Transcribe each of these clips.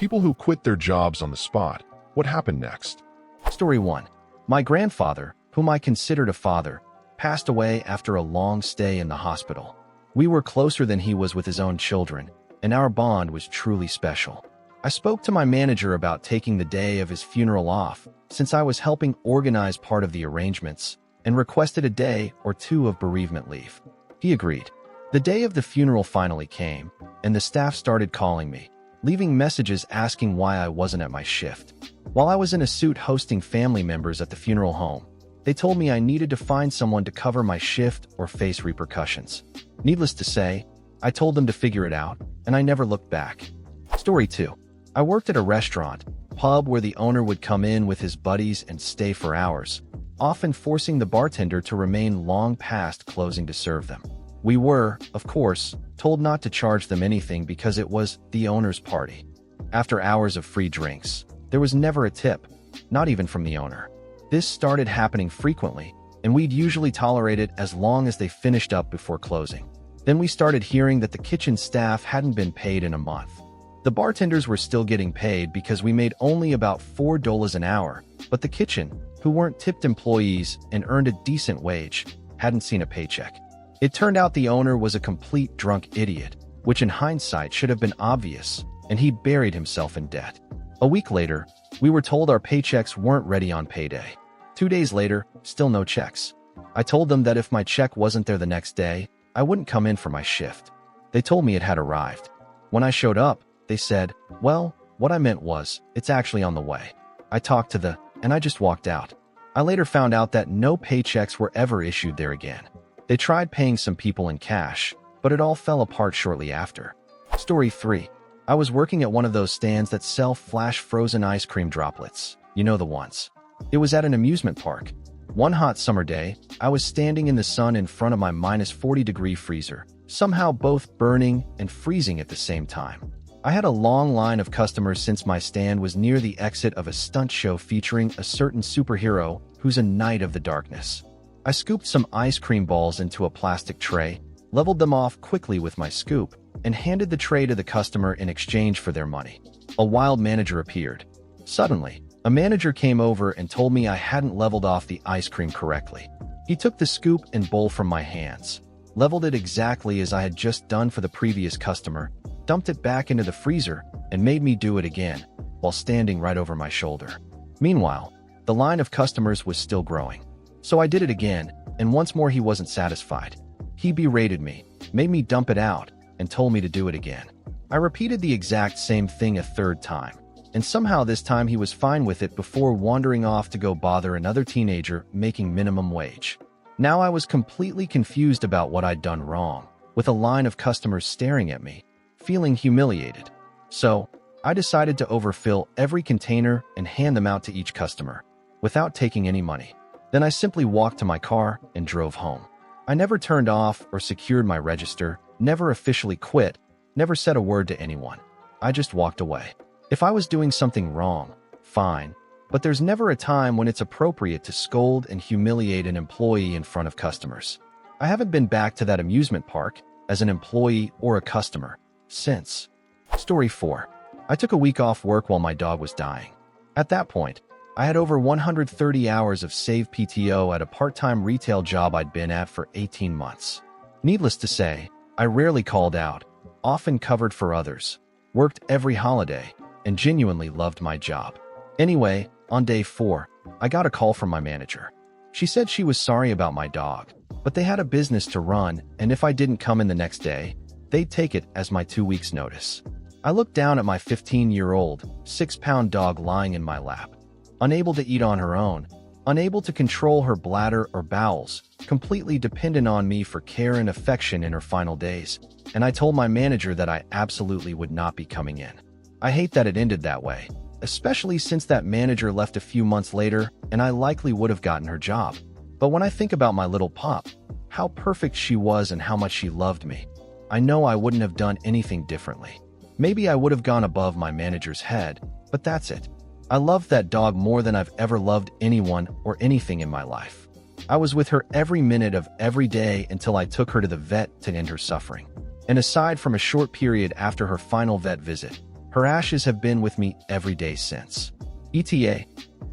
People who quit their jobs on the spot. What happened next? Story 1. My grandfather, whom I considered a father, passed away after a long stay in the hospital. We were closer than he was with his own children, and our bond was truly special. I spoke to my manager about taking the day of his funeral off, since I was helping organize part of the arrangements, and requested a day or two of bereavement leave. He agreed. The day of the funeral finally came, and the staff started calling me, leaving messages asking why I wasn't at my shift. While I was in a suit hosting family members at the funeral home, they told me I needed to find someone to cover my shift or face repercussions. Needless to say, I told them to figure it out, and I never looked back. Story 2. I worked at a restaurant, pub where the owner would come in with his buddies and stay for hours, often forcing the bartender to remain long past closing to serve them. We were, of course, told not to charge them anything because it was the owner's party. After hours of free drinks, there was never a tip, not even from the owner. This started happening frequently, and we'd usually tolerate it as long as they finished up before closing. Then we started hearing that the kitchen staff hadn't been paid in a month. The bartenders were still getting paid because we made only about $4 an hour, but the kitchen, who weren't tipped employees and earned a decent wage, hadn't seen a paycheck. It turned out the owner was a complete drunk idiot, which in hindsight should have been obvious, and he buried himself in debt. A week later, we were told our paychecks weren't ready on payday. 2 days later, still no checks. I told them that if my check wasn't there the next day, I wouldn't come in for my shift. They told me it had arrived. When I showed up, they said, well, what I meant was, it's actually on the way. I talked to and I just walked out. I later found out that no paychecks were ever issued there again. They tried paying some people in cash, but it all fell apart shortly after. Story 3. I was working at one of those stands that sell flash frozen ice cream droplets. You know the ones. It was at an amusement park. One hot summer day, I was standing in the sun in front of my -40-degree freezer, somehow both burning and freezing at the same time. I had a long line of customers since my stand was near the exit of a stunt show featuring a certain superhero who's a knight of the darkness. I scooped some ice cream balls into a plastic tray, leveled them off quickly with my scoop, and handed the tray to the customer in exchange for their money. A wild manager appeared. Suddenly, a manager came over and told me I hadn't leveled off the ice cream correctly. He took the scoop and bowl from my hands, leveled it exactly as I had just done for the previous customer, dumped it back into the freezer, and made me do it again, while standing right over my shoulder. Meanwhile, the line of customers was still growing. So I did it again, and once more he wasn't satisfied. He berated me, made me dump it out, and told me to do it again. I repeated the exact same thing a third time, and somehow this time he was fine with it before wandering off to go bother another teenager making minimum wage. Now I was completely confused about what I'd done wrong, with a line of customers staring at me, feeling humiliated. So, I decided to overfill every container and hand them out to each customer, without taking any money. Then I simply walked to my car and drove home. I never turned off or secured my register, never officially quit, never said a word to anyone. I just walked away. If I was doing something wrong, fine, but there's never a time when it's appropriate to scold and humiliate an employee in front of customers. I haven't been back to that amusement park as an employee or a customer since. Story 4. I took a week off work while my dog was dying. At that point, I had over 130 hours of saved PTO at a part-time retail job I'd been at for 18 months. Needless to say, I rarely called out, often covered for others, worked every holiday, and genuinely loved my job. Anyway, on day 4, I got a call from my manager. She said she was sorry about my dog, but they had a business to run, and if I didn't come in the next day, they'd take it as my 2 weeks' notice. I looked down at my 15-year-old, 6-pound dog lying in my lap, unable to eat on her own, unable to control her bladder or bowels, completely dependent on me for care and affection in her final days, and I told my manager that I absolutely would not be coming in. I hate that it ended that way, especially since that manager left a few months later and I likely would have gotten her job. But when I think about my little pup, how perfect she was and how much she loved me, I know I wouldn't have done anything differently. Maybe I would have gone above my manager's head, but that's it. I loved that dog more than I've ever loved anyone or anything in my life. I was with her every minute of every day until I took her to the vet to end her suffering. And aside from a short period after her final vet visit, Her ashes have been with me every day since. ETA,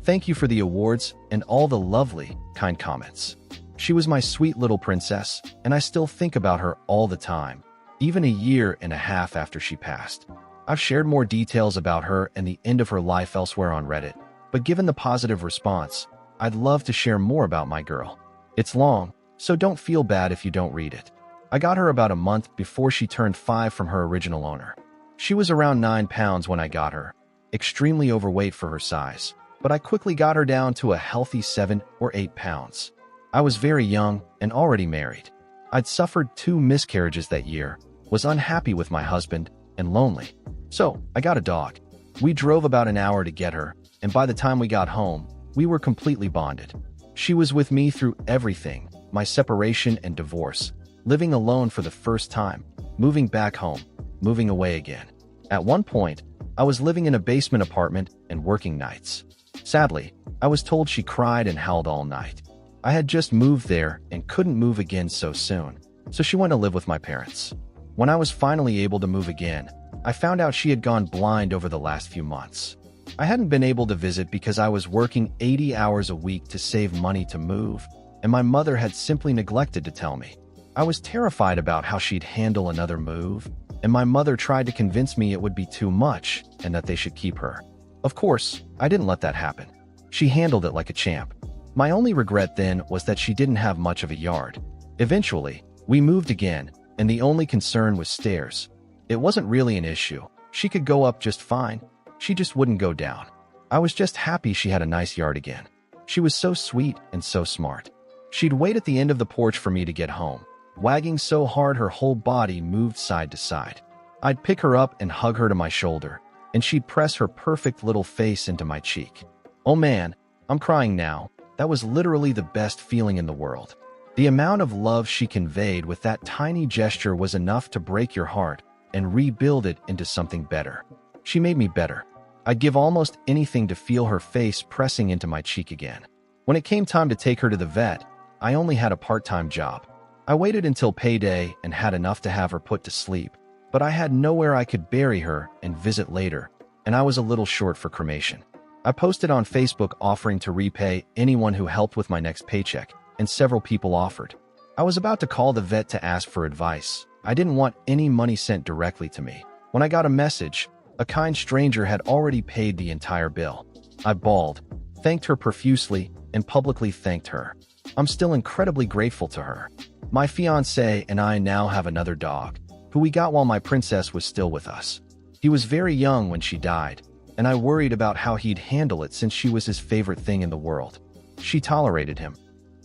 thank you for the awards and all the lovely, kind comments. She was my sweet little princess, and I still think about her all the time, even a year and a half after she passed. I've shared more details about her and the end of her life elsewhere on Reddit, but given the positive response, I'd love to share more about my girl. It's long, so don't feel bad if you don't read it. I got her about a month before she turned 5 from her original owner. She was around 9 pounds when I got her, extremely overweight for her size, but I quickly got her down to a healthy 7 or 8 pounds. I was very young and already married. I'd suffered 2 miscarriages that year, was unhappy with my husband, and lonely. So, I got a dog. We drove about an hour to get her, and by the time we got home, we were completely bonded. She was with me through everything, my separation and divorce, living alone for the first time, moving back home, moving away again. At one point, I was living in a basement apartment and working nights. Sadly, I was told she cried and howled all night. I had just moved there and couldn't move again so soon, so she went to live with my parents. When I was finally able to move again, I found out she had gone blind over the last few months. I hadn't been able to visit because I was working 80 hours a week to save money to move, and my mother had simply neglected to tell me. I was terrified about how she'd handle another move, and my mother tried to convince me it would be too much and that they should keep her. Of course, I didn't let that happen. She handled it like a champ. My only regret then was that she didn't have much of a yard. Eventually, we moved again, and the only concern was stairs. It wasn't really an issue. She could go up just fine. She just wouldn't go down. I was just happy she had a nice yard again. She was so sweet and so smart. She'd wait at the end of the porch for me to get home, wagging so hard her whole body moved side to side. I'd pick her up and hug her to my shoulder, and she'd press her perfect little face into my cheek. Oh man, I'm crying now. That was literally the best feeling in the world. The amount of love she conveyed with that tiny gesture was enough to break your heart and rebuild it into something better. She made me better. I'd give almost anything to feel her face pressing into my cheek again. When it came time to take her to the vet, I only had a part-time job. I waited until payday and had enough to have her put to sleep, but I had nowhere I could bury her and visit later, and I was a little short for cremation. I posted on Facebook offering to repay anyone who helped with my next paycheck, and several people offered. I was about to call the vet to ask for advice. I didn't want any money sent directly to me. When I got a message, a kind stranger had already paid the entire bill. I bawled, thanked her profusely, and publicly thanked her. I'm still incredibly grateful to her. My fiancé and I now have another dog, who we got while my princess was still with us. He was very young when she died, and I worried about how he'd handle it since she was his favorite thing in the world. She tolerated him,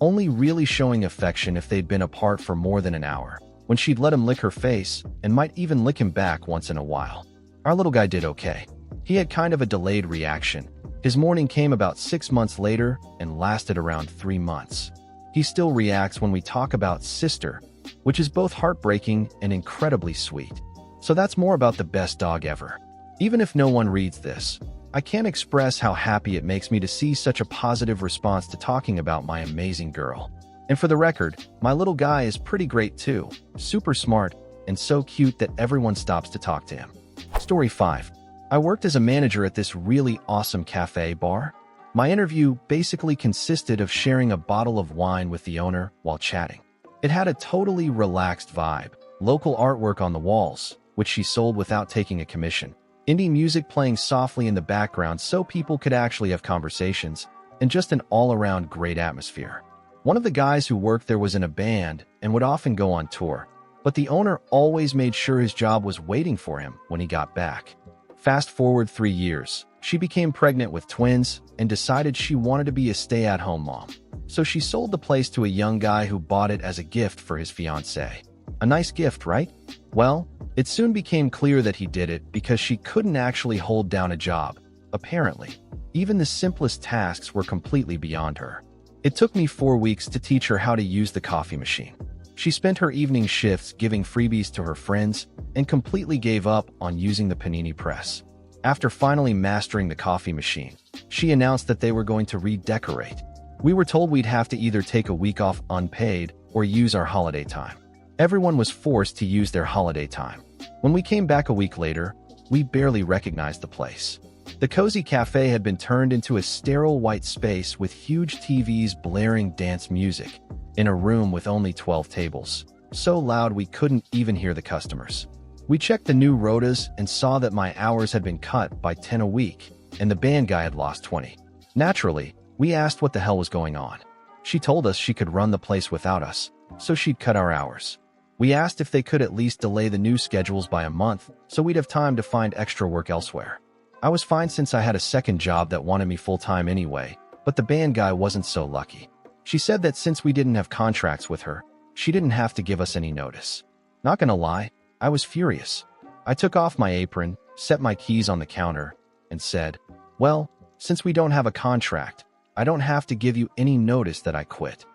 only really showing affection if they'd been apart for more than an hour, when she'd let him lick her face and might even lick him back once in a while. Our little guy did okay. He had kind of a delayed reaction. His morning came about 6 months later and lasted around 3 months. He still reacts when we talk about sister, which is both heartbreaking and incredibly sweet. So that's more about the best dog ever. Even if no one reads this, I can't express how happy it makes me to see such a positive response to talking about my amazing girl. And for the record, my little guy is pretty great too, super smart, and so cute that everyone stops to talk to him. Story 5. I worked as a manager at this really awesome cafe bar. My interview basically consisted of sharing a bottle of wine with the owner while chatting. It had a totally relaxed vibe, local artwork on the walls, which she sold without taking a commission, indie music playing softly in the background so people could actually have conversations, and just an all-around great atmosphere. One of the guys who worked there was in a band and would often go on tour, but the owner always made sure his job was waiting for him when he got back. Fast forward 3 years, she became pregnant with twins and decided she wanted to be a stay-at-home mom. So she sold the place to a young guy who bought it as a gift for his fiancée. A nice gift, right? Well, it soon became clear that he did it because she couldn't actually hold down a job, apparently. Even the simplest tasks were completely beyond her. It took me 4 weeks to teach her how to use the coffee machine. She spent her evening shifts giving freebies to her friends and completely gave up on using the panini press. After finally mastering the coffee machine, she announced that they were going to redecorate. We were told we'd have to either take a week off unpaid or use our holiday time. Everyone was forced to use their holiday time. When we came back a week later, We barely recognized the place. The cozy cafe had been turned into a sterile white space with huge TVs blaring dance music in a room with only 12 tables, so loud we couldn't even hear the customers. We checked the new rotas and saw that my hours had been cut by 10 a week, and the band guy had lost 20. Naturally, we asked what the hell was going on. She told us she could run the place without us, so she'd cut our hours. We asked if they could at least delay the new schedules by a month so we'd have time to find extra work elsewhere. I was fine since I had a second job that wanted me full-time anyway, but the band guy wasn't so lucky. She said that since we didn't have contracts with her, she didn't have to give us any notice. Not gonna lie, I was furious. I took off my apron, set my keys on the counter, and said, "Well, since we don't have a contract, I don't have to give you any notice that I quit."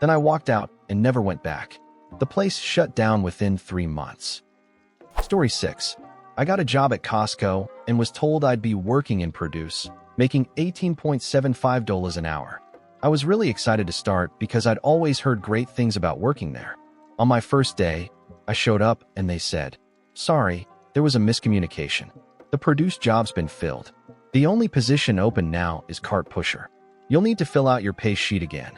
Then I walked out and never went back. The place shut down within 3 months. Story 6. I got a job at Costco and was told I'd be working in produce, making $18.75 an hour. I was really excited to start because I'd always heard great things about working there. On my first day, I showed up and they said, "Sorry, there was a miscommunication. The produce job's been filled. The only position open now is cart pusher. You'll need to fill out your pay sheet again."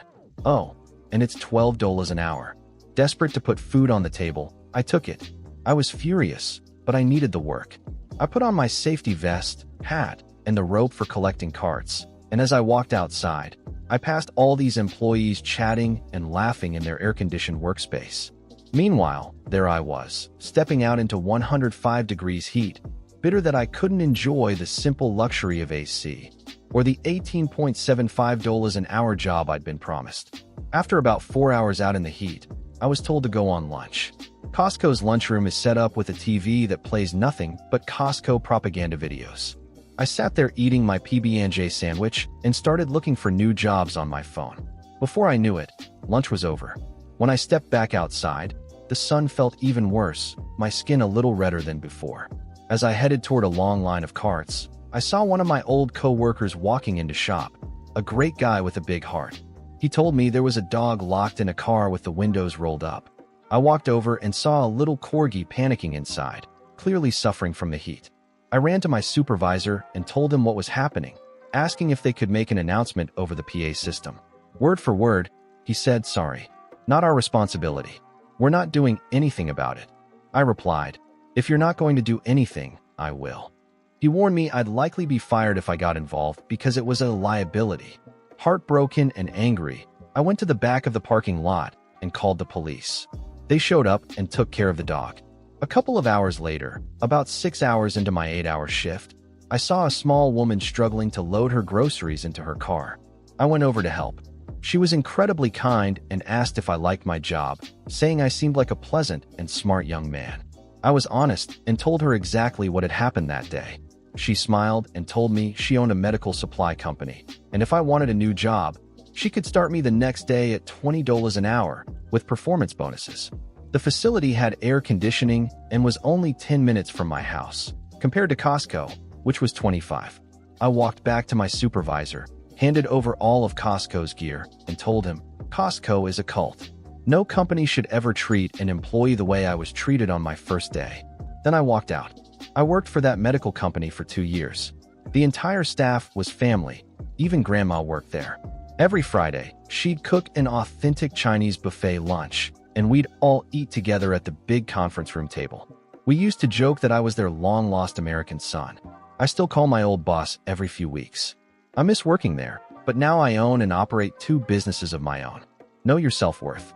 Oh, and it's $12 an hour. Desperate to put food on the table, I took it. I was furious, but I needed the work. I put on my safety vest, hat, and the rope for collecting carts, and as I walked outside, I passed all these employees chatting and laughing in their air-conditioned workspace. Meanwhile, there I was, stepping out into 105 degrees heat, bitter that I couldn't enjoy the simple luxury of AC, or the $18.75 an hour job I'd been promised. After about 4 hours out in the heat, I was told to go on lunch. Costco's lunchroom is set up with a TV that plays nothing but Costco propaganda videos. I sat there eating my PB&J sandwich and started looking for new jobs on my phone. Before I knew it, lunch was over. When I stepped back outside, the sun felt even worse, my skin a little redder than before. As I headed toward a long line of carts, I saw one of my old co-workers walking into shop, a great guy with a big heart. He told me there was a dog locked in a car with the windows rolled up. I walked over and saw a little corgi panicking inside, clearly suffering from the heat. I ran to my supervisor and told him what was happening, asking if they could make an announcement over the PA system. Word for word, he said, "Sorry, not our responsibility. We're not doing anything about it." I replied, "If you're not going to do anything, I will." He warned me I'd likely be fired if I got involved because it was a liability. Heartbroken and angry, I went to the back of the parking lot and called the police. They showed up and took care of the dog. A couple of hours later, about 6 hours into my 8-hour shift, I saw a small woman struggling to load her groceries into her car. I went over to help. She was incredibly kind and asked if I liked my job, saying I seemed like a pleasant and smart young man. I was honest and told her exactly what had happened that day. She smiled and told me she owned a medical supply company, and if I wanted a new job, she could start me the next day at $20 an hour with performance bonuses. The facility had air conditioning and was only 10 minutes from my house, compared to Costco, which was 25. I walked back to my supervisor, handed over all of Costco's gear, and told him, "Costco is a cult. No company should ever treat an employee the way I was treated on my first day." Then I walked out. I worked for that medical company for 2 years. The entire staff was family. Even Grandma worked there. Every Friday, she'd cook an authentic Chinese buffet lunch, and we'd all eat together at the big conference room table. We used to joke that I was their long-lost American son. I still call my old boss every few weeks. I miss working there, but now I own and operate 2 businesses of my own. Know your self-worth.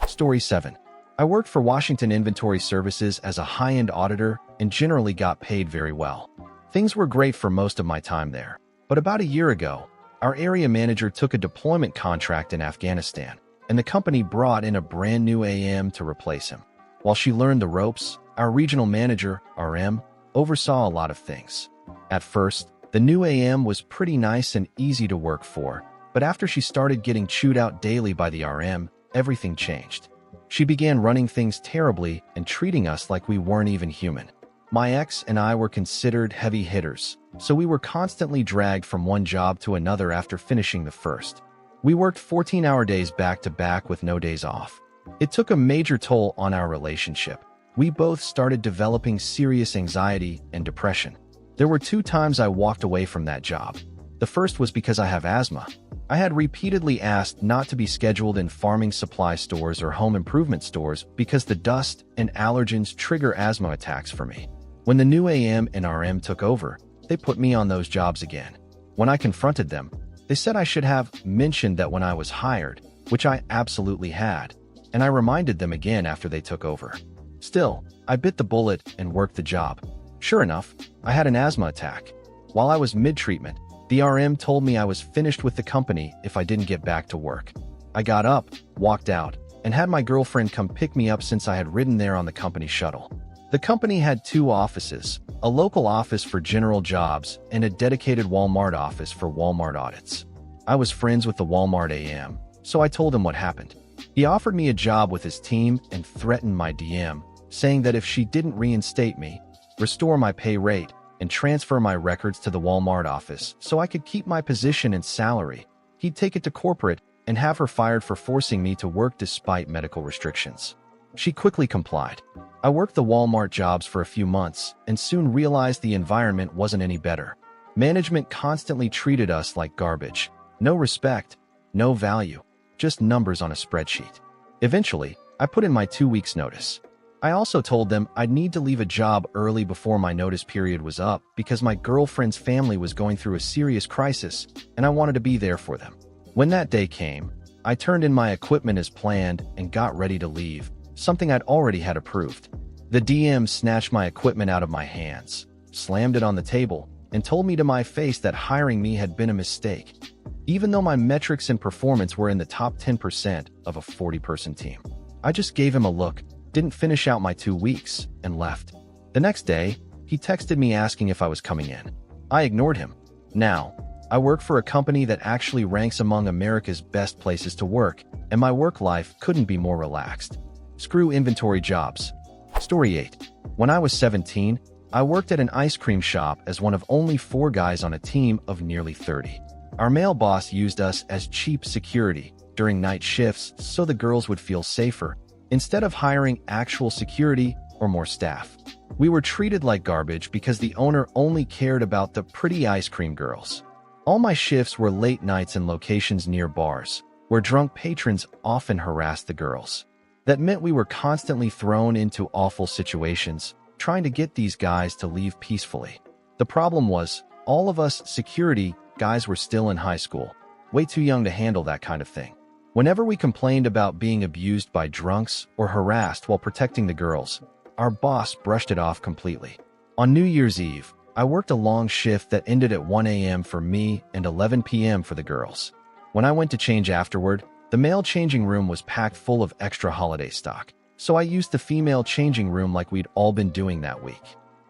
Story 7. I worked for Washington Inventory Services as a high-end auditor and generally got paid very well. Things were great for most of my time there, but about a year ago, our area manager took a deployment contract in Afghanistan, and the company brought in a brand new AM to replace him. While she learned the ropes, our regional manager, RM, oversaw a lot of things. At first, the new AM was pretty nice and easy to work for, but after she started getting chewed out daily by the RM, everything changed. She began running things terribly and treating us like we weren't even human. My ex and I were considered heavy hitters, so we were constantly dragged from one job to another after finishing the first. We worked 14-hour days back to back with no days off. It took a major toll on our relationship. We both started developing serious anxiety and depression. There were 2 times I walked away from that job. The first was because I have asthma. I had repeatedly asked not to be scheduled in farming supply stores or home improvement stores because the dust and allergens trigger asthma attacks for me. When the new AM and RM took over, they put me on those jobs again. When I confronted them, they said I should have mentioned that when I was hired, which I absolutely had, and I reminded them again after they took over. Still, I bit the bullet and worked the job. Sure enough, I had an asthma attack. While I was mid-treatment, the RM told me I was finished with the company if I didn't get back to work. I got up, walked out, and had my girlfriend come pick me up since I had ridden there on the company shuttle. The company had 2 offices, a local office for general jobs and a dedicated Walmart office for Walmart audits. I was friends with the Walmart AM, so I told him what happened. He offered me a job with his team and threatened my DM, saying that if she didn't reinstate me, restore my pay rate, and transfer my records to the Walmart office so I could keep my position and salary, he'd take it to corporate and have her fired for forcing me to work despite medical restrictions. She quickly complied. I worked the Walmart jobs for a few months and soon realized the environment wasn't any better. Management constantly treated us like garbage. No respect, no value, just numbers on a spreadsheet. Eventually, I put in my 2 weeks' notice. I also told them I'd need to leave a job early before my notice period was up because my girlfriend's family was going through a serious crisis and I wanted to be there for them. When that day came, I turned in my equipment as planned and got ready to leave, something I'd already had approved. The DM snatched my equipment out of my hands, slammed it on the table, and told me to my face that hiring me had been a mistake, even though my metrics and performance were in the top 10% of a 40-person team. I just gave him a look, didn't finish out my 2 weeks, and left. The next day, he texted me asking if I was coming in. I ignored him. Now, I work for a company that actually ranks among America's best places to work, and my work life couldn't be more relaxed. Screw inventory jobs. Story 8. When I was 17, I worked at an ice cream shop as one of only 4 guys on a team of nearly 30. Our male boss used us as cheap security during night shifts so the girls would feel safer, instead of hiring actual security or more staff. We were treated like garbage because the owner only cared about the pretty ice cream girls. All my shifts were late nights in locations near bars, where drunk patrons often harassed the girls. That meant we were constantly thrown into awful situations, trying to get these guys to leave peacefully. The problem was, all of us security guys were still in high school, way too young to handle that kind of thing. Whenever we complained about being abused by drunks or harassed while protecting the girls, our boss brushed it off completely. On New Year's Eve, I worked a long shift that ended at 1 a.m. for me and 11 p.m. for the girls. When I went to change afterward, the male changing room was packed full of extra holiday stock, so I used the female changing room like we'd all been doing that week.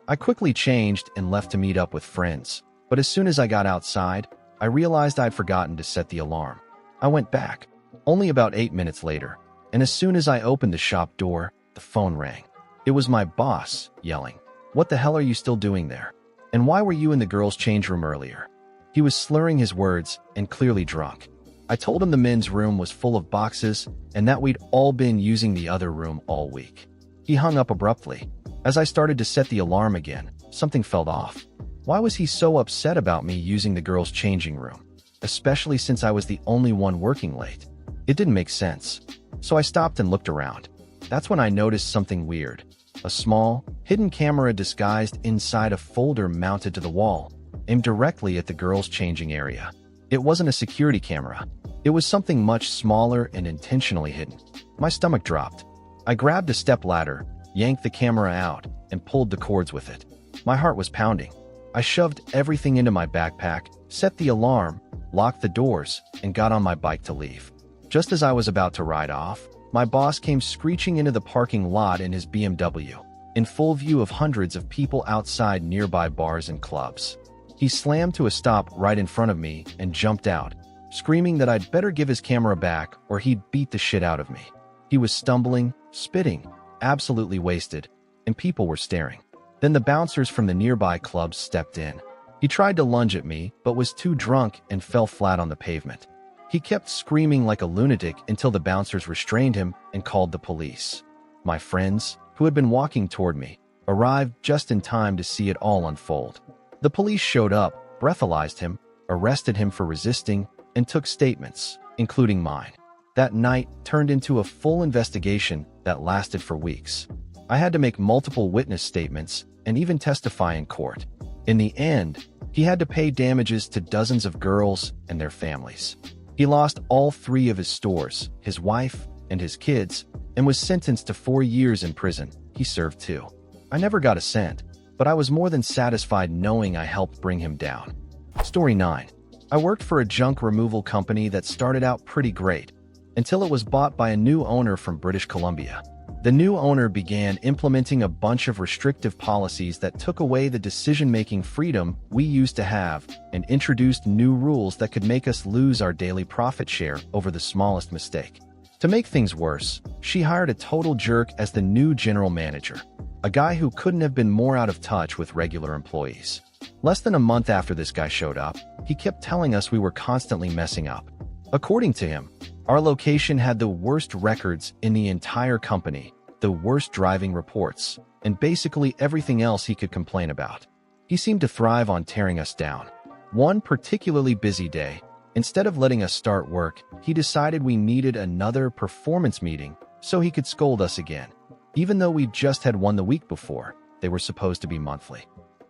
I quickly changed and left to meet up with friends, but as soon as I got outside, I realized I'd forgotten to set the alarm. I went back, only about 8 minutes later, and as soon as I opened the shop door, the phone rang. It was my boss, yelling, "What the hell are you still doing there? And why were you in the girls' change room earlier?" He was slurring his words and clearly drunk. I told him the men's room was full of boxes and that we'd all been using the other room all week. He hung up abruptly. As I started to set the alarm again, something felt off. Why was he so upset about me using the girls' changing room, especially since I was the only one working late? It didn't make sense. So I stopped and looked around. That's when I noticed something weird. A small, hidden camera disguised inside a folder mounted to the wall, aimed directly at the girls' changing area. It wasn't a security camera. It was something much smaller and intentionally hidden. My stomach dropped. I grabbed a stepladder, yanked the camera out, and pulled the cords with it. My heart was pounding. I shoved everything into my backpack, set the alarm, locked the doors, and got on my bike to leave. Just as I was about to ride off, my boss came screeching into the parking lot in his BMW, in full view of hundreds of people outside nearby bars and clubs. He slammed to a stop right in front of me and jumped out, screaming that I'd better give his camera back or he'd beat the shit out of me. He was stumbling, spitting, absolutely wasted, and people were staring. Then the bouncers from the nearby clubs stepped in. He tried to lunge at me, but was too drunk and fell flat on the pavement. He kept screaming like a lunatic until the bouncers restrained him and called the police. My friends, who had been walking toward me, arrived just in time to see it all unfold. The police showed up, breathalyzed him, arrested him for resisting, and took statements, including mine. That night turned into a full investigation that lasted for weeks. I had to make multiple witness statements and even testify in court. In the end, he had to pay damages to dozens of girls and their families. He lost all 3 of his stores, his wife, and his kids, and was sentenced to 4 years in prison. He served 2. I never got a cent, but I was more than satisfied knowing I helped bring him down. Story 9. I worked for a junk removal company that started out pretty great, until it was bought by a new owner from British Columbia. The new owner began implementing a bunch of restrictive policies that took away the decision-making freedom we used to have and introduced new rules that could make us lose our daily profit share over the smallest mistake. To make things worse, she hired a total jerk as the new general manager, a guy who couldn't have been more out of touch with regular employees. Less than a month after this guy showed up, he kept telling us we were constantly messing up. According to him, our location had the worst records in the entire company, the worst driving reports, and basically everything else he could complain about. He seemed to thrive on tearing us down. One particularly busy day, instead of letting us start work, he decided we needed another performance meeting so he could scold us again. Even though we just had one the week before, they were supposed to be monthly.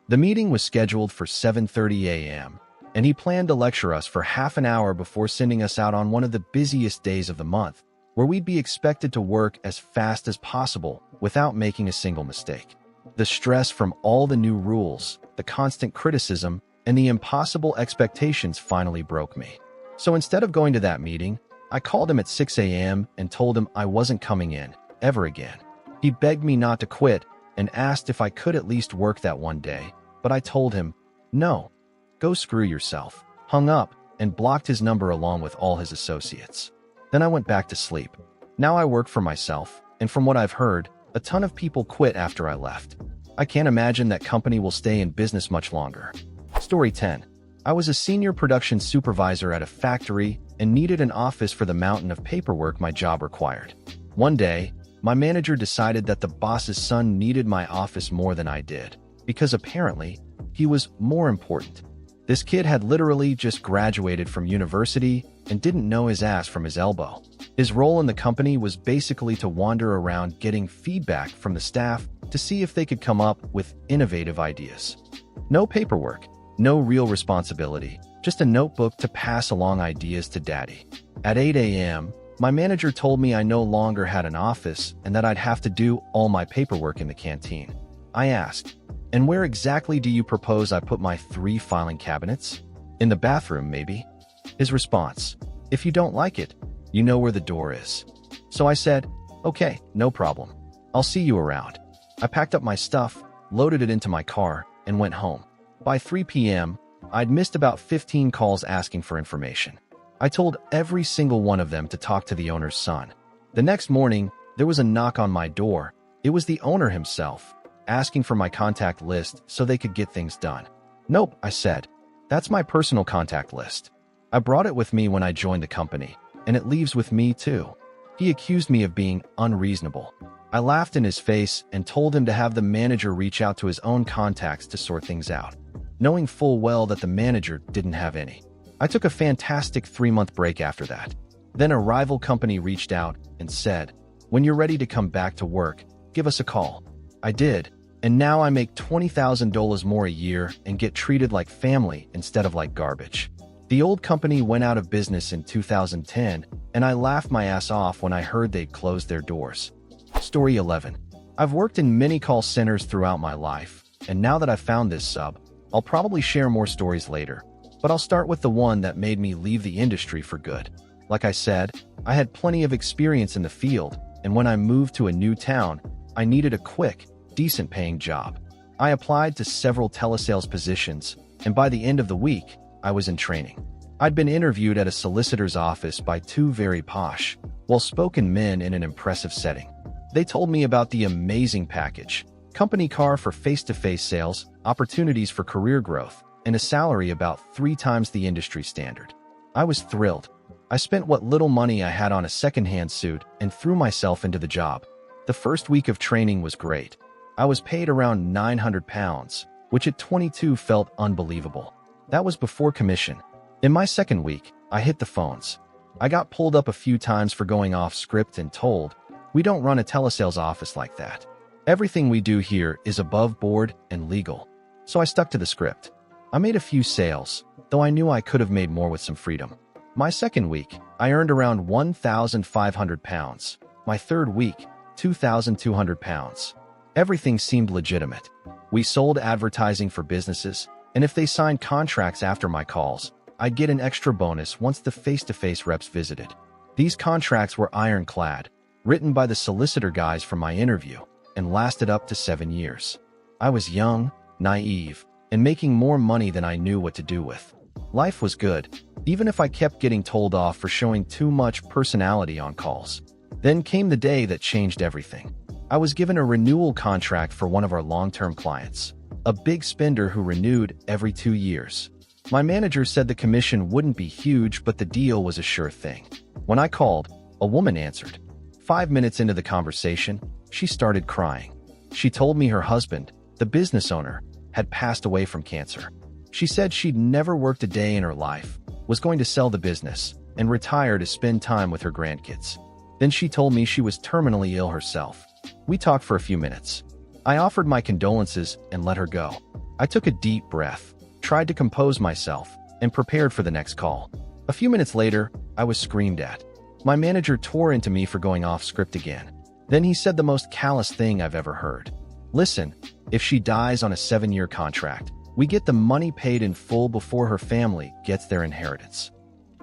The meeting was scheduled for 7:30 a.m., and he planned to lecture us for half an hour before sending us out on one of the busiest days of the month, where we'd be expected to work as fast as possible without making a single mistake. The stress from all the new rules, the constant criticism, and the impossible expectations finally broke me. So instead of going to that meeting, I called him at 6 a.m. and told him I wasn't coming in, ever again. He begged me not to quit and asked if I could at least work that one day, but I told him, no, go screw yourself, hung up, and blocked his number along with all his associates. Then I went back to sleep. Now I work for myself, and from what I've heard, a ton of people quit after I left. I can't imagine that company will stay in business much longer. Story 10. I was a senior production supervisor at a factory and needed an office for the mountain of paperwork my job required. One day, my manager decided that the boss's son needed my office more than I did, because apparently, he was more important. This kid had literally just graduated from university and didn't know his ass from his elbow. His role in the company was basically to wander around getting feedback from the staff to see if they could come up with innovative ideas. No paperwork, no real responsibility, just a notebook to pass along ideas to daddy. At 8 a.m., my manager told me I no longer had an office and that I'd have to do all my paperwork in the canteen. I asked, and where exactly do you propose I put my 3 filing cabinets? In the bathroom, maybe? His response, if you don't like it, you know where the door is. So I said, okay, no problem. I'll see you around. I packed up my stuff, loaded it into my car, and went home. By 3 p.m., I'd missed about 15 calls asking for information. I told every single one of them to talk to the owner's son. The next morning, there was a knock on my door. It was the owner himself, asking for my contact list so they could get things done. Nope, I said. That's my personal contact list. I brought it with me when I joined the company, and it leaves with me too. He accused me of being unreasonable. I laughed in his face and told him to have the manager reach out to his own contacts to sort things out, knowing full well that the manager didn't have any. I took a fantastic 3-month break after that. Then a rival company reached out and said, when you're ready to come back to work, give us a call. I did, and now I make $20,000 more a year and get treated like family instead of like garbage. The old company went out of business in 2010, and I laughed my ass off when I heard they'd closed their doors. Story 11. I've worked in many call centers throughout my life, and now that I've found this sub, I'll probably share more stories later. But I'll start with the one that made me leave the industry for good. Like I said, I had plenty of experience in the field, and when I moved to a new town, I needed a quick, decent-paying job. I applied to several telesales positions, and by the end of the week, I was in training. I'd been interviewed at a solicitor's office by 2 very posh, well-spoken men in an impressive setting. They told me about the amazing package, company car for face-to-face sales, opportunities for career growth, and a salary about 3 times the industry standard. I was thrilled. I spent what little money I had on a second-hand suit and threw myself into the job. The first week of training was great. I was paid around £900, which at 22 felt unbelievable. That was before commission. In my second week, I hit the phones. I got pulled up a few times for going off script and told, "We don't run a telesales office like that. Everything we do here is above board and legal." So I stuck to the script. I made a few sales, though I knew I could have made more with some freedom. My second week, I earned around £1,500. My third week, £2,200. Everything seemed legitimate. We sold advertising for businesses, and if they signed contracts after my calls, I'd get an extra bonus once the face-to-face reps visited. These contracts were ironclad, written by the solicitor guys from my interview, and lasted up to 7 years. I was young, naive, and making more money than I knew what to do with. Life was good, even if I kept getting told off for showing too much personality on calls. Then came the day that changed everything. I was given a renewal contract for one of our long-term clients, a big spender who renewed every 2 years. My manager said the commission wouldn't be huge, but the deal was a sure thing. When I called, a woman answered. 5 minutes into the conversation, she started crying. She told me her husband, the business owner, had passed away from cancer. She said she'd never worked a day in her life, was going to sell the business, and retire to spend time with her grandkids. Then she told me she was terminally ill herself. We talked for a few minutes. I offered my condolences and let her go. I took a deep breath, tried to compose myself, and prepared for the next call. A few minutes later, I was screamed at. My manager tore into me for going off script again. Then he said the most callous thing I've ever heard. "Listen, if she dies on a 7-year contract, we get the money paid in full before her family gets their inheritance."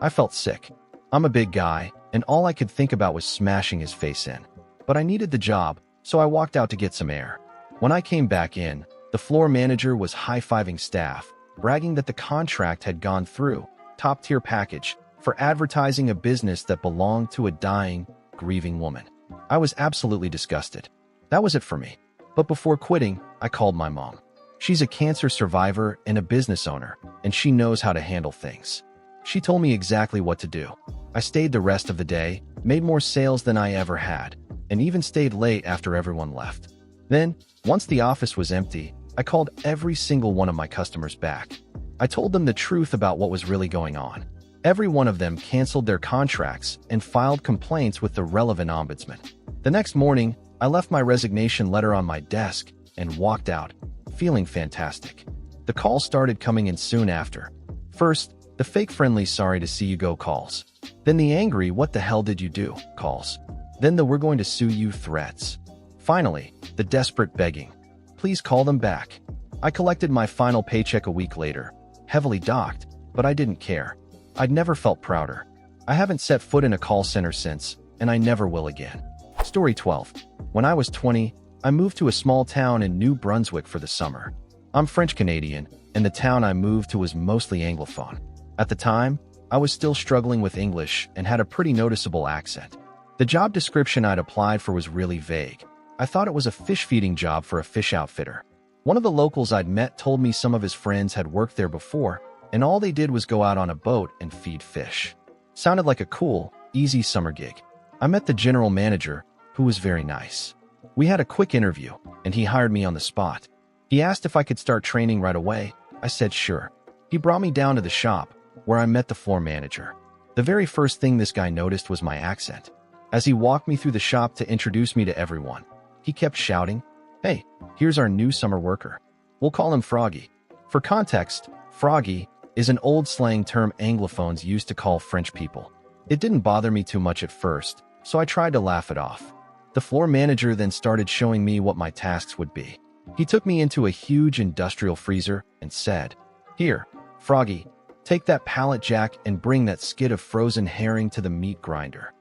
I felt sick. I'm a big guy, and all I could think about was smashing his face in. But I needed the job, so I walked out to get some air. When I came back in, the floor manager was high-fiving staff, bragging that the contract had gone through, top-tier package, for advertising a business that belonged to a dying, grieving woman. I was absolutely disgusted. That was it for me. But before quitting, I called my mom. She's a cancer survivor and a business owner, and she knows how to handle things. She told me exactly what to do. I stayed the rest of the day, made more sales than I ever had, and even stayed late after everyone left. Then, once the office was empty, I called every single one of my customers back. I told them the truth about what was really going on. Every one of them canceled their contracts and filed complaints with the relevant ombudsman. The next morning, I left my resignation letter on my desk and walked out, feeling fantastic. The calls started coming in soon after. First, the fake friendly "sorry to see you go" calls. Then the angry "what the hell did you do" calls. Then the "we're going to sue you" threats. Finally, the desperate begging. Please call them back. I collected my final paycheck a week later, heavily docked, but I didn't care. I'd never felt prouder. I haven't set foot in a call center since, and I never will again. Story 12. When I was 20, I moved to a small town in New Brunswick for the summer. I'm French-Canadian, and the town I moved to was mostly Anglophone. At the time, I was still struggling with English and had a pretty noticeable accent. The job description I'd applied for was really vague. I thought it was a fish-feeding job for a fish outfitter. One of the locals I'd met told me some of his friends had worked there before, and all they did was go out on a boat and feed fish. Sounded like a cool, easy summer gig. I met the general manager, who was very nice. We had a quick interview, and he hired me on the spot. He asked if I could start training right away. I said sure. He brought me down to the shop, where I met the floor manager. The very first thing this guy noticed was my accent. As he walked me through the shop to introduce me to everyone, he kept shouting, "Hey, here's our new summer worker. We'll call him Froggy." For context, Froggy is an old slang term Anglophones used to call French people. It didn't bother me too much at first, so I tried to laugh it off. The floor manager then started showing me what my tasks would be. He took me into a huge industrial freezer and said, "Here, Froggy, take that pallet jack and bring that skid of frozen herring to the meat grinder."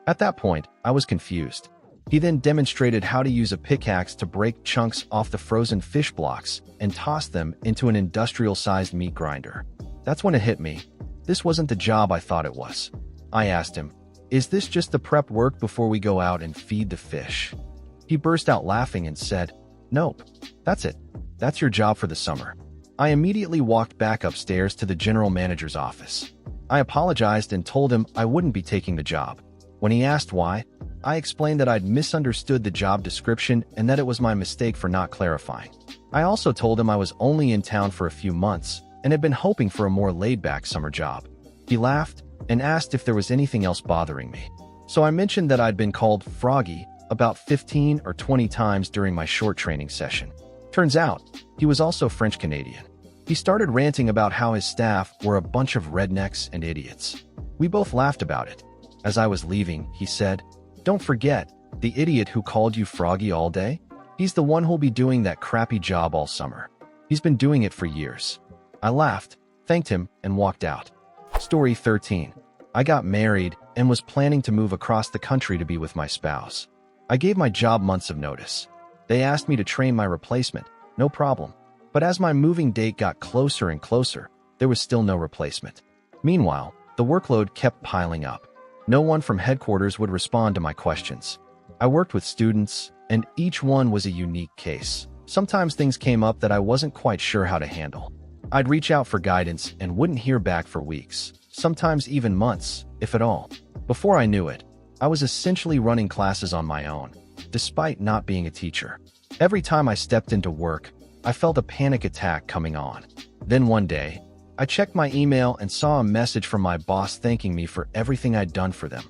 At that point, I was confused. He then demonstrated how to use a pickaxe to break chunks off the frozen fish blocks and toss them into an industrial-sized meat grinder. That's when it hit me. This wasn't the job I thought it was. I asked him, "Is this just the prep work before we go out and feed the fish?" He burst out laughing and said, "Nope, that's it. That's your job for the summer." I immediately walked back upstairs to the general manager's office. I apologized and told him I wouldn't be taking the job. When he asked why, I explained that I'd misunderstood the job description and that it was my mistake for not clarifying. I also told him I was only in town for a few months and had been hoping for a more laid-back summer job. He laughed and asked if there was anything else bothering me. So I mentioned that I'd been called Froggy about 15 or 20 times during my short training session. Turns out, he was also French-Canadian. He started ranting about how his staff were a bunch of rednecks and idiots. We both laughed about it. As I was leaving, he said, "Don't forget, the idiot who called you Froggy all day? He's the one who'll be doing that crappy job all summer. He's been doing it for years." I laughed, thanked him, and walked out. Story 13. I got married and was planning to move across the country to be with my spouse. I gave my job months of notice. They asked me to train my replacement, no problem. But as my moving date got closer and closer, there was still no replacement. Meanwhile, the workload kept piling up. No one from headquarters would respond to my questions. I worked with students, and each one was a unique case. Sometimes things came up that I wasn't quite sure how to handle. I'd reach out for guidance and wouldn't hear back for weeks, sometimes even months, if at all. Before I knew it, I was essentially running classes on my own, despite not being a teacher. Every time I stepped into work, I felt a panic attack coming on. Then one day, I checked my email and saw a message from my boss thanking me for everything I'd done for them.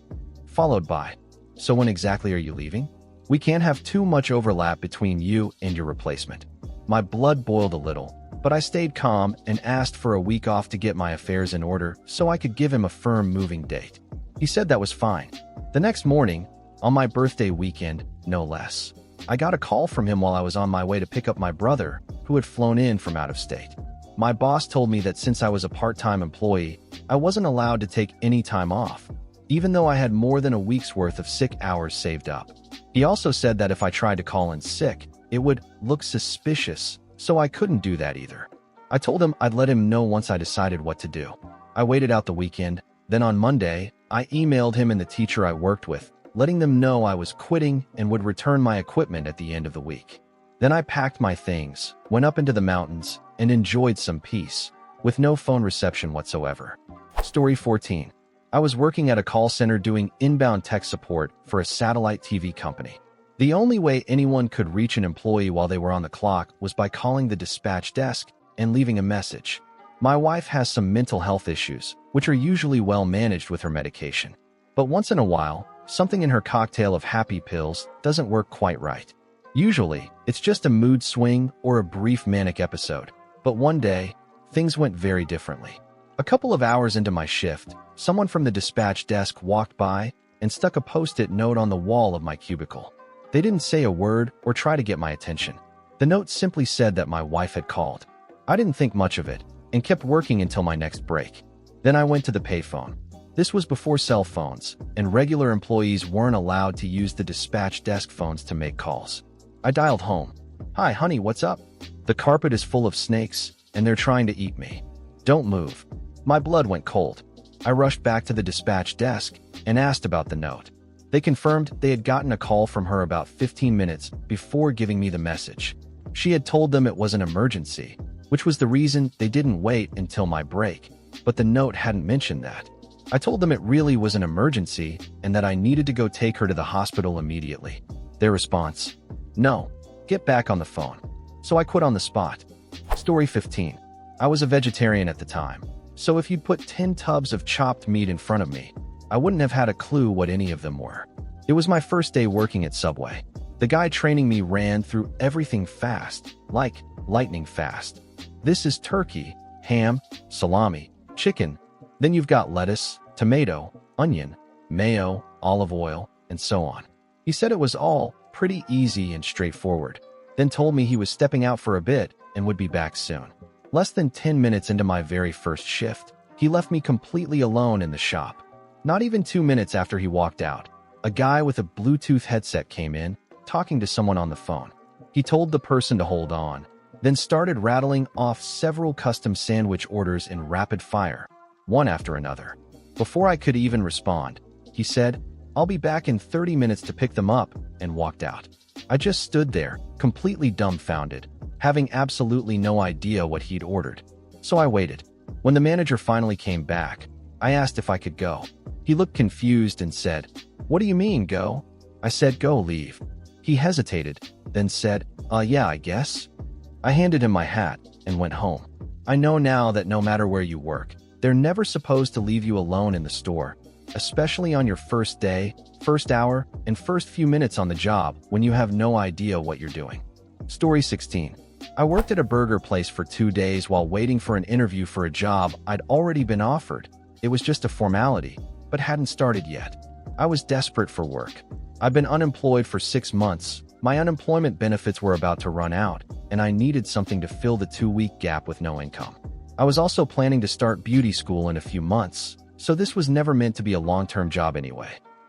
Followed by, "So when exactly are you leaving? We can't have too much overlap between you and your replacement." My blood boiled a little, but I stayed calm and asked for a week off to get my affairs in order so I could give him a firm moving date. He said that was fine. The next morning, on my birthday weekend, no less, I got a call from him while I was on my way to pick up my brother, who had flown in from out of state. My boss told me that since I was a part-time employee, I wasn't allowed to take any time off, even though I had more than a week's worth of sick hours saved up. He also said that if I tried to call in sick, it would look suspicious, so I couldn't do that either. I told him I'd let him know once I decided what to do. I waited out the weekend, then on Monday, I emailed him and the teacher I worked with, letting them know I was quitting and would return my equipment at the end of the week. Then I packed my things, went up into the mountains, and enjoyed some peace, with no phone reception whatsoever. Story 14. I was working at a call center doing inbound tech support for a satellite TV company. The only way anyone could reach an employee while they were on the clock was by calling the dispatch desk and leaving a message. My wife has some mental health issues, which are usually well managed with her medication. But once in a while, something in her cocktail of happy pills doesn't work quite right. Usually, it's just a mood swing or a brief manic episode. But one day, things went very differently. A couple of hours into my shift, someone from the dispatch desk walked by and stuck a post-it note on the wall of my cubicle. They didn't say a word or try to get my attention. The note simply said that my wife had called. I didn't think much of it and kept working until my next break. Then I went to the payphone. This was before cell phones, and regular employees weren't allowed to use the dispatch desk phones to make calls. I dialed home. "Hi, honey, what's up? The carpet is full of snakes, and they're trying to eat me. Don't move." My blood went cold. I rushed back to the dispatch desk and asked about the note. They confirmed they had gotten a call from her about 15 minutes before giving me the message. She had told them it was an emergency, which was the reason they didn't wait until my break, but the note hadn't mentioned that. I told them it really was an emergency and that I needed to go take her to the hospital immediately. Their response: "No, get back on the phone." So I quit on the spot. Story 15. I was a vegetarian at the time, so if you'd put 10 tubs of chopped meat in front of me, I wouldn't have had a clue what any of them were. It was my first day working at Subway. The guy training me ran through everything fast, like lightning fast. This is turkey, ham, salami, chicken. Then you've got lettuce, tomato, onion, mayo, olive oil, and so on. He said it was all pretty easy and straightforward, then told me he was stepping out for a bit and would be back soon. Less than 10 minutes into my very first shift, he left me completely alone in the shop. Not even 2 minutes after he walked out, a guy with a Bluetooth headset came in, talking to someone on the phone. He told the person to hold on, then started rattling off several custom sandwich orders in rapid fire, one after another. Before I could even respond, he said, "I'll be back in 30 minutes to pick them up," and walked out. I just stood there, completely dumbfounded, having absolutely no idea what he'd ordered. So I waited. When the manager finally came back, I asked if I could go. He looked confused and said, "What do you mean, go?" I said, "Go, leave." He hesitated, then said, yeah, I guess." I handed him my hat and went home. I know now that no matter where you work, they're never supposed to leave you alone in the store, especially on your first day, first hour, and first few minutes on the job when you have no idea what you're doing. Story 16. I worked at a burger place for 2 days while waiting for an interview for a job I'd already been offered. It was just a formality, but hadn't started yet. I was desperate for work. I'd been unemployed for 6 months. My unemployment benefits were about to run out, and I needed something to fill the 2-week gap with no income. I was also planning to start beauty school in a few months, so this was never meant to be a long-term job anyway.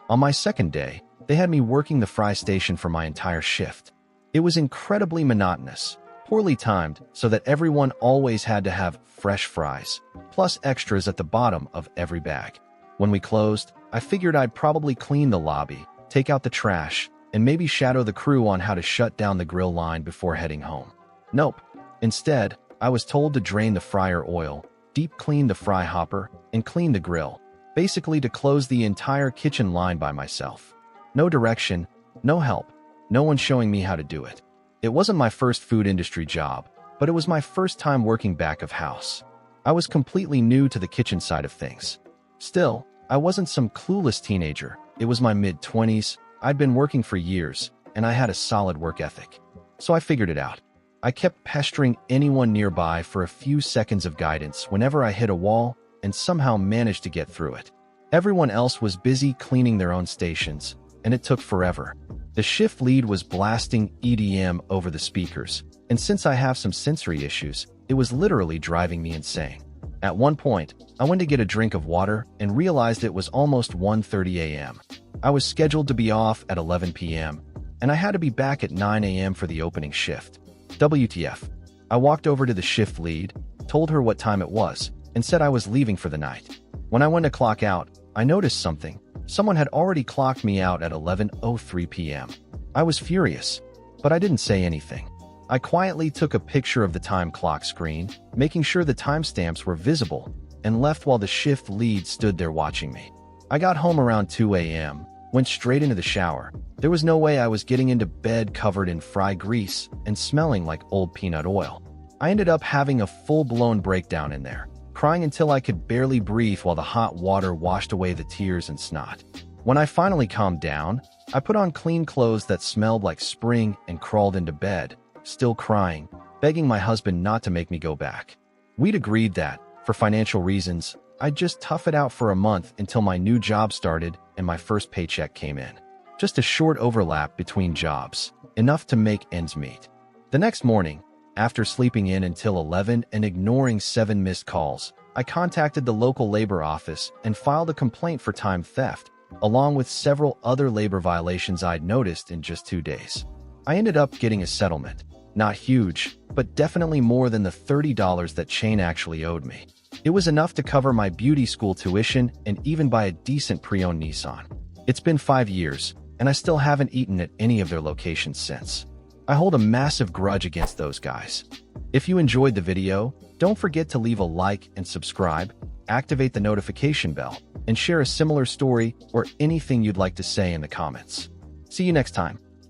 On my second day, they had me working the fry station for my entire shift. It was incredibly monotonous, poorly timed so that everyone always had to have fresh fries, plus extras at the bottom of every bag. When we closed, I figured I'd probably clean the lobby, take out the trash, and maybe shadow the crew on how to shut down the grill line before heading home. Nope. Instead, I was told to drain the fryer oil, deep clean the fry hopper, and clean the grill, basically to close the entire kitchen line by myself. No direction, no help, no one showing me how to do it. It wasn't my first food industry job, but it was my first time working back of house. I was completely new to the kitchen side of things. Still, I wasn't some clueless teenager. It was my mid-20s, I'd been working for years, and I had a solid work ethic. So I figured it out. I kept pestering anyone nearby for a few seconds of guidance whenever I hit a wall, and somehow managed to get through it. Everyone else was busy cleaning their own stations, and it took forever. The shift lead was blasting EDM over the speakers, and since I have some sensory issues, it was literally driving me insane. At one point, I went to get a drink of water and realized it was almost 1:30 a.m. I was scheduled to be off at 11 p.m., and I had to be back at 9 a.m. for the opening shift. WTF. I walked over to the shift lead, told her what time it was, and said I was leaving for the night. When I went to clock out, I noticed something. Someone had already clocked me out at 11:03 p.m. I was furious, but I didn't say anything. I quietly took a picture of the time clock screen, making sure the timestamps were visible, and left while the shift lead stood there watching me. I got home around 2 a.m., went straight into the shower. There was no way I was getting into bed covered in fry grease and smelling like old peanut oil. I ended up having a full-blown breakdown in there, crying until I could barely breathe while the hot water washed away the tears and snot. When I finally calmed down, I put on clean clothes that smelled like spring and crawled into bed, still crying, begging my husband not to make me go back. We'd agreed that, for financial reasons, I'd just tough it out for a month until my new job started and my first paycheck came in. Just a short overlap between jobs, enough to make ends meet. The next morning, after sleeping in until 11 and ignoring 7 missed calls, I contacted the local labor office and filed a complaint for time theft, along with several other labor violations I'd noticed in just 2 days. I ended up getting a settlement. Not huge, but definitely more than the $30 that Chain actually owed me. It was enough to cover my beauty school tuition and even buy a decent pre-owned Nissan. It's been 5 years, and I still haven't eaten at any of their locations since. I hold a massive grudge against those guys. If you enjoyed the video, don't forget to leave a like and subscribe, activate the notification bell, and share a similar story or anything you'd like to say in the comments. See you next time.